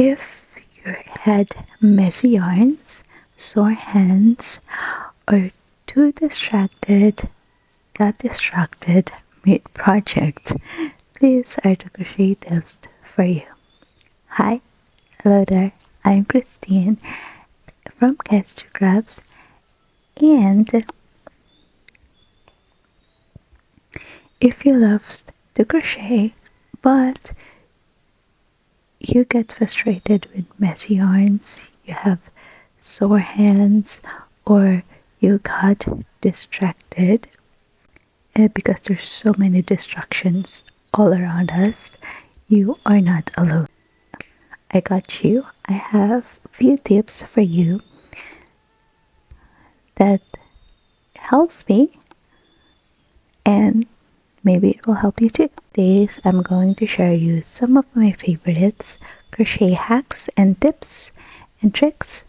If you had messy yarns, sore hands, or too distracted, got distracted mid-project, these are the crochet tips for you. Hi, hello there, I'm Christine from Cast Crafts, and if you love to crochet but you get frustrated with messy yarns, you have sore hands, or you got distracted because there's so many distractions all around us, you are not alone. I got you. I have a few tips for you that helps me, and maybe it will help you too. Today I'm going to share you some of my favorites, crochet hacks and tips and tricks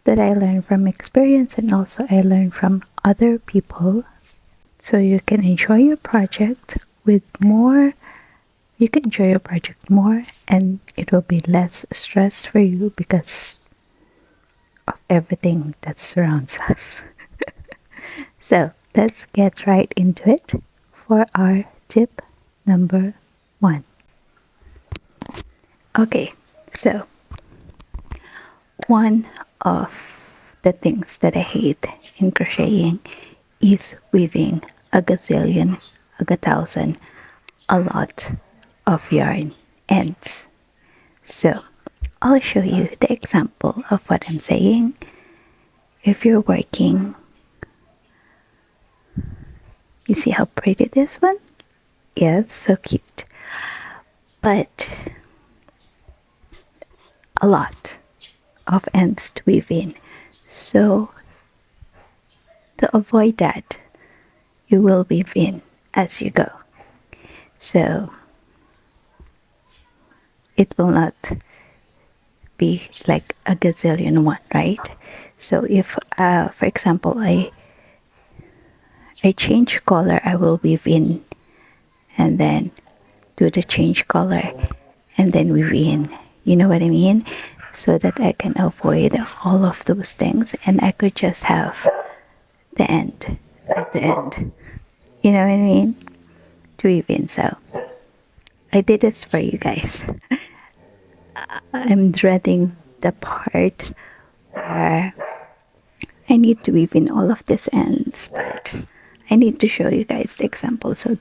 that I learned from experience, and also I learned from other people, so you can enjoy your project with more. You can enjoy your project more, and it will be less stress for you because of everything that surrounds us. So let's get right into it for our tip number 1. Okay, so one of the things that I hate in crocheting is weaving a gazillion, a thousand, a lot of yarn ends. So I'll show you the example of what I'm saying. If you're working, you see how pretty this one? Yeah, it's so cute. But a lot of ends to weave in. So to avoid that, you will weave in as you go. So it will not be like a gazillion one, right? So if, for example, I change color, I will weave in and then do the change color and then weave in. You know what I mean? So that I can avoid all of those things, and I could just have the end at the end. You know what I mean? To weave in. So I did this for you guys. I'm dreading the part where I need to weave in all of these ends, but I need to show you guys the example. So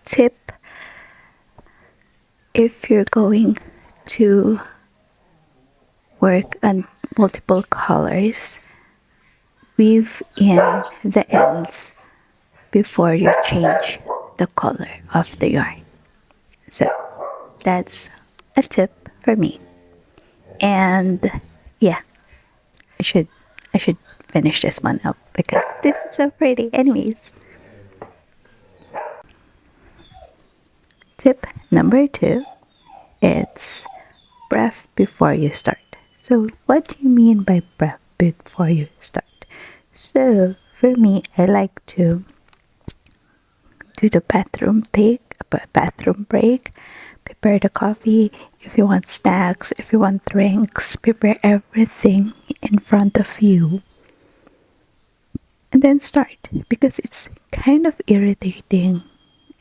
tip, if you're going to work on multiple colors, weave in the ends before you change the color of the yarn. So that's a tip for me. And yeah, I should finish this one up because this is so pretty. Anyways, tip number 2, it's breath before you start. So what do you mean by breath before you start? So for me, I like to do the bathroom break, prepare the coffee. If you want snacks, if you want drinks, prepare everything in front of you and then start, because it's kind of irritating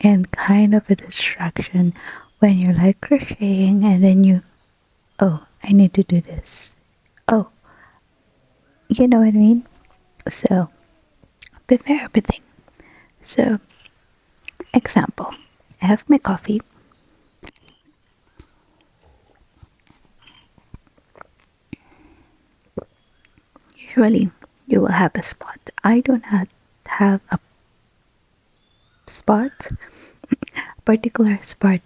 and kind of a distraction when you're like crocheting and then I need to do this. Oh, you know what I mean? So prepare everything. So example, I have my coffee. Usually you will have a spot. I don't have a spot, particular spot.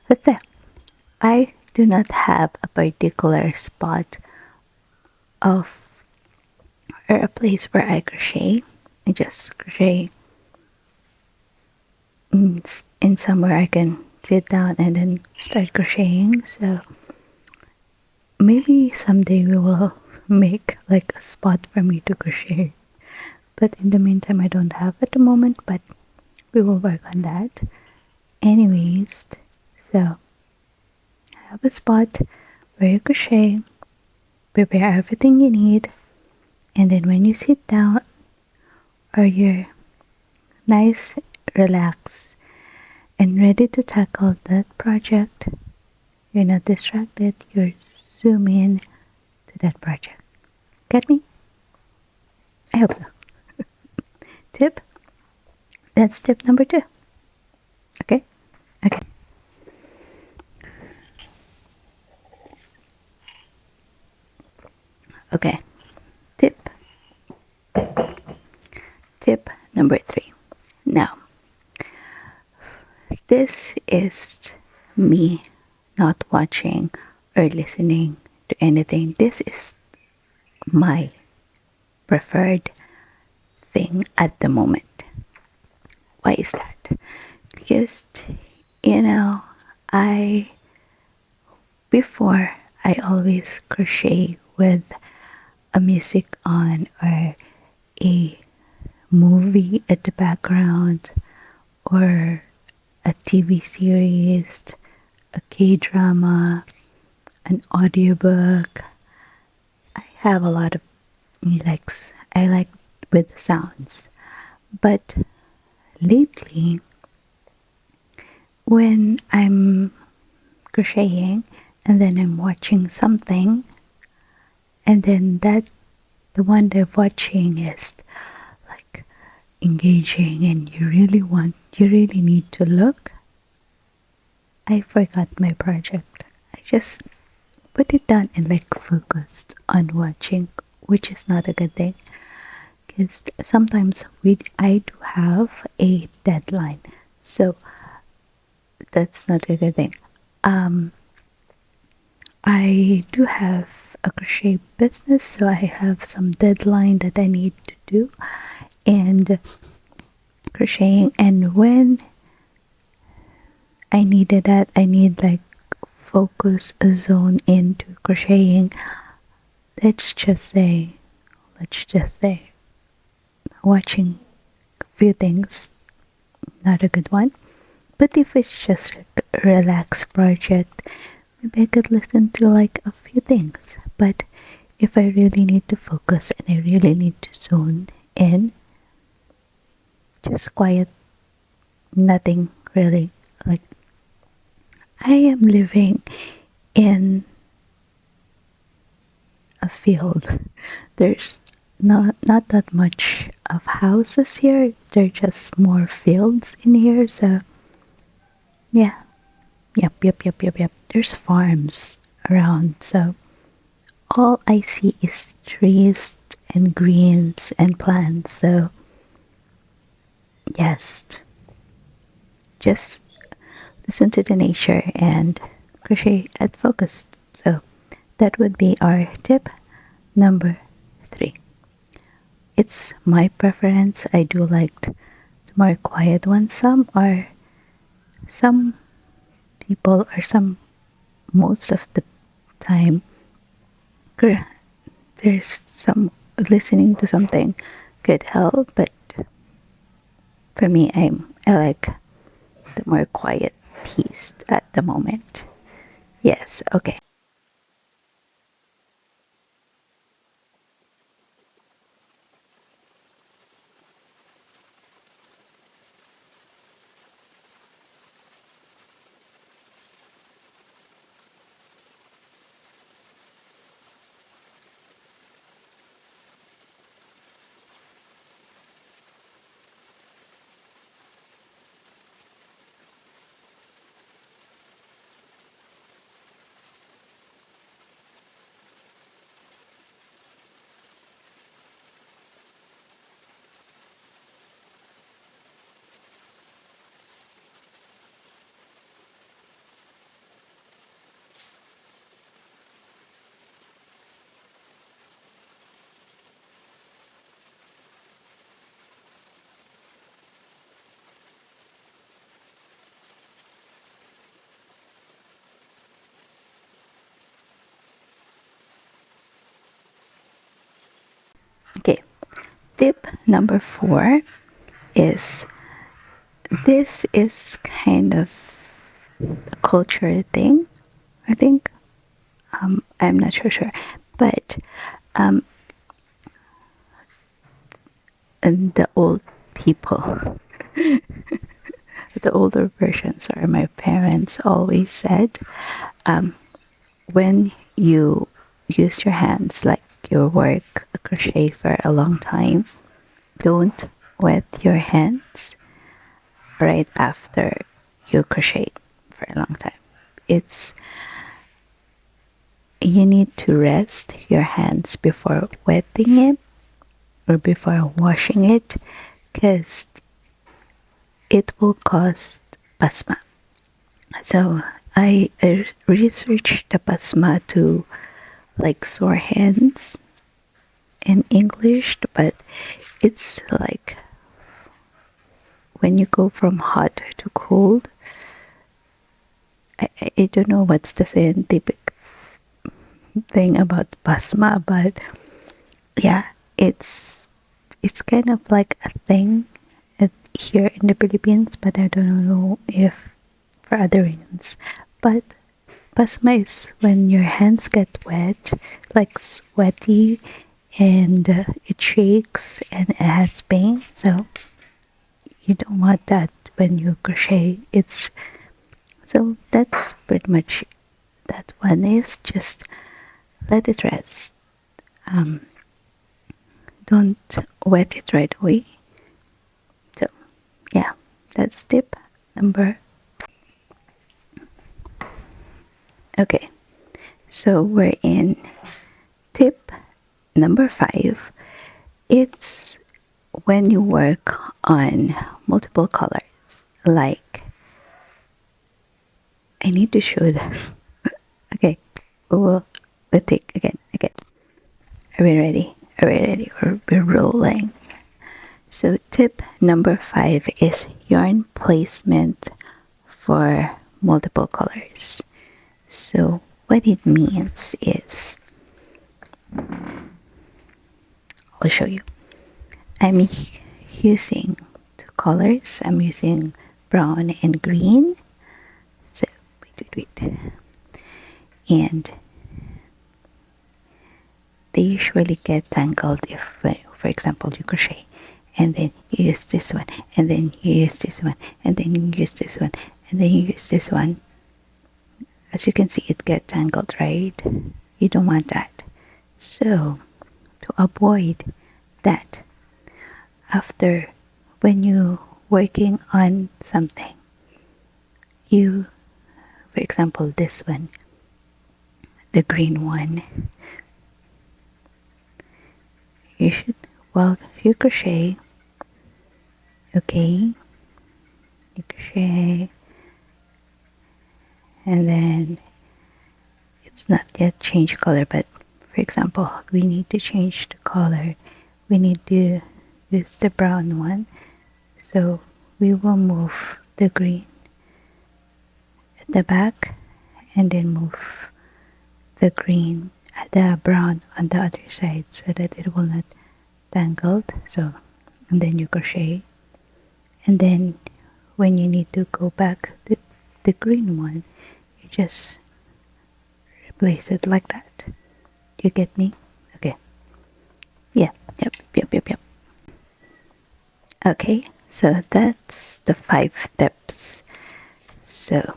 Let's say I do not have a particular spot of or a place where I crochet. I just crochet in somewhere I can sit down and then start crocheting. So maybe someday we will make like a spot for me to crochet, but in the meantime I don't have at the moment, but we will work on that. Anyways, so have a spot where you crochet, prepare everything you need, and then when you sit down or you're nice, relaxed, and ready to tackle that project, you're not distracted, you're zoom in to that project. Get me? I hope so. Tip? That's tip number 2. Okay? Okay. Okay. Tip. Tip number 3. Now, this is me not watching or listening to anything. This is my preferred thing at the moment. Why is that? Because, you know, I before I always crochet with a music on or a movie at the background or a TV series, a K-drama, an audiobook. I have a lot of likes. I like with sounds. But lately, when I'm crocheting and then I'm watching something, and then the one they're watching is like engaging and you really need to look, I forgot my project. I just put it down and like focused on watching, which is not a good thing because sometimes I do have a deadline, so that's not a good thing. I do have a crochet business, so I have some deadline that I need to do, and crocheting. And when I needed that, I need like focus a zone into crocheting. Let's just say, watching a few things, not a good one. But if it's just a relaxed project, maybe I could listen to like a few things. But if I really need to focus and I really need to zone in, just quiet, nothing really. Like, I am living in a field. There's not that much of houses here. There are just more fields in here. So yeah, yep. There's farms around. So all I see is trees and greens and plants. So yes, just listen to the nature and crochet at focus. So that would be our tip number 3. It's my preference. I do like the more quiet ones. Some people or some most of the time there's some listening to something could help, but for me I like the more quiet piece at the moment. Yes, okay. Okay. Tip number 4 is this is kind of a culture thing, I think. I'm not sure, but and the old people, the older versions, or my parents always said, when you use your hands, like you work a crochet for a long time, don't wet your hands right after you crochet for a long time. It's You need to rest your hands before wetting it or before washing it, because it will cause pasma. So I researched the pasma to like sore hands in English, but it's like when you go from hot to cold. I don't know what's the scientific thing about pasma, but yeah, it's kind of like a thing here in the Philippines, but I don't know if for other regions. But pasma is when your hands get wet, like sweaty, and it shakes and it has pain. So you don't want that when you crochet. It's so that's pretty much that one is just let it rest. Don't wet it right away. So yeah, that's tip number. Okay, so we're in tip number 5. It's when you work on multiple colors. Like, I need to show this. Okay, we'll take again. Are we ready? We're rolling. So tip number 5 is yarn placement for multiple colors. So what it means is, I'll show you. I'm using 2 colors. I'm using brown and green. So wait. And they usually get tangled if, for example, you crochet and then you use this one, and then you use this one, and then you use this one, and then you use this one. As you can see, it gets tangled, right? You don't want that. So to avoid that, after when you working on something, you, for example, this one, the green one, you should, well, you crochet, okay, you crochet, and then it's not yet changed color, but for example, we need to change the color. We need to use the brown one, so we will move the green at the back and then move the brown on the other side so that it will not tangled. So, and then you crochet, and then when you need to go back the green one, you just replace it like that. You get me? Okay. Yeah. Yep. Okay, so that's the 5 tips. So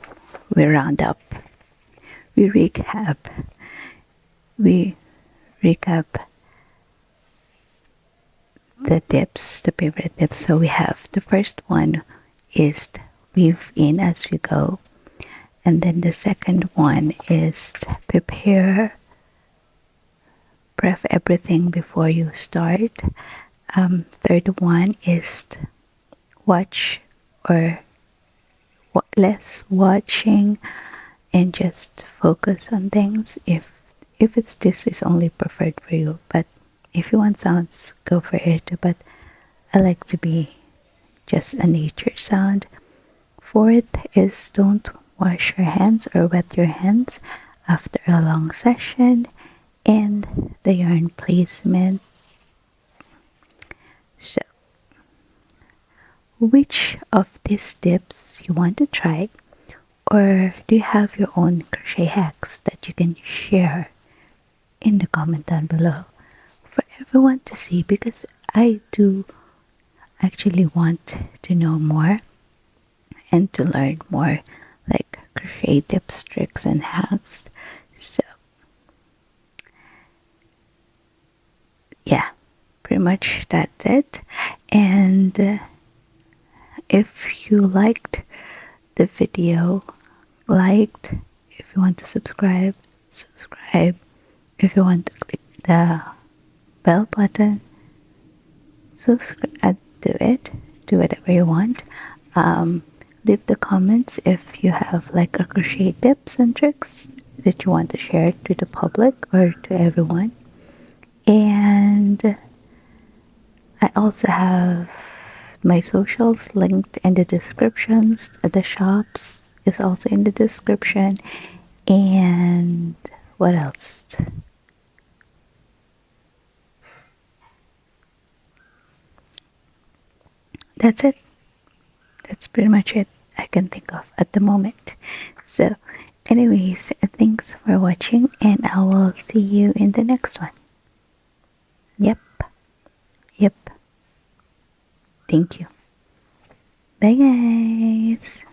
we round up. We recap. We recap the tips, the favorite tips. So we have the first one is weave in as you go. And then the second one is prep everything before you start. Third one is watch or less watching and just focus on things. If it's this is only preferred for you, but if you want sounds, go for it. But I like to be just a nature sound. Fourth is don't wash your hands or wet your hands after a long session. And the yarn placement. So which of these tips you want to try, or do you have your own crochet hacks that you can share in the comment down below for everyone to see, because I do actually want to know more and to learn more, like crochet tips, tricks, and hacks. So, yeah, pretty much that's it. And if you liked the video, liked, if you want to subscribe, subscribe. If you want to click the bell button, subscribe, do whatever you want. Leave the comments if you have like a crochet tips and tricks that you want to share to the public or to everyone. And I also have my socials linked in the descriptions. The shops is also in the description. And what else? That's it. That's pretty much it I can think of at the moment. So, anyways, thanks for watching, and I will see you in the next one. Yep, yep. Thank you. Bye, guys.